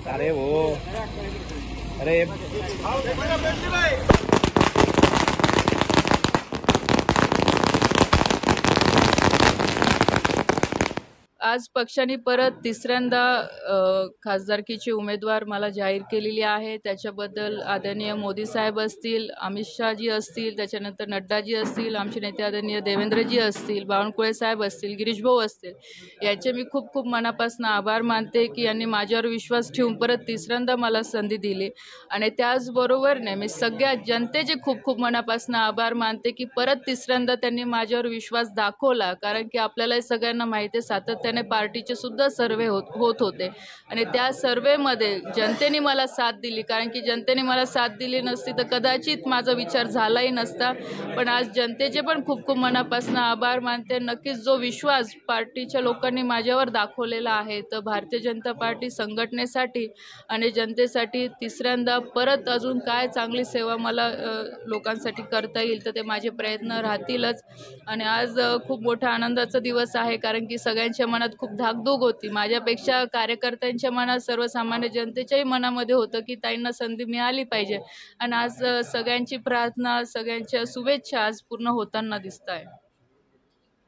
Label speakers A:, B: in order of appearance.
A: अरे वो अरे
B: आज पक्षाने परत तिसऱ्यांदा खासदारकीचे उमेदवार मला जाहीर केलेली आहे। त्याच्याबद्दल आदरणीय मोदी साहेब असतील, अमित शहाजी असतील, त्याच्यानंतर नड्डाजी असतील, आमचे नेते आदरणीय देवेंद्रजी असतील, बावनकुळे साहेब असतील, गिरीश भाऊ असतील, याचे मी खूप खूप मनापासून आभार मानते की यांनी माझ्यावर विश्वास ठेवून परत तिसऱ्यांदा मला संधी दिली। आणि त्याचबरोबरने मी सगळ्या जनतेचे खूप खूप मनापासून आभार मानते की परत तिसऱ्यांदा त्यांनी माझ्यावर विश्वास दाखवला। कारण की आपल्याला सगळ्यांना माहिती आहे सातत्याने पार्टीचे सुद्धा सर्वे होत होते आणि त्या सर्वेमध्ये जनतेने मला साथ दिली। कारण की जनतेने मला साथ दिली नसती तर कदाचित माझा विचार झालाही नसता। पण आज जनतेचे पण खूप खूप मनापासून आभार मानते। नक्कीच जो विश्वास पार्टीच्या लोकांनी माझ्यावर दाखवलेला आहे तर भारतीय जनता पार्टी संघटनेसाठी आणि जनतेसाठी तिसऱ्यांदा परत अजून काय चांगली सेवा मला लोकांसाठी करता येईल तर ते माझे प्रयत्न राहतीलच। आणि आज खूप मोठा आनंदाचा दिवस आहे कारण की सगळ्यांच्या मनात खूप धाकधूक होती। माझ्यापेक्षा कार्यकर्त्यांच्या मनात, सर्वसामान्य जनतेच्याही मनामध्ये होतं की ताईंना संधी मिळाली पाहिजे आणि आज सगळ्यांची प्रार्थना, सगळ्यांच्या शुभेच्छा आज पूर्ण होताना दिसत आहे।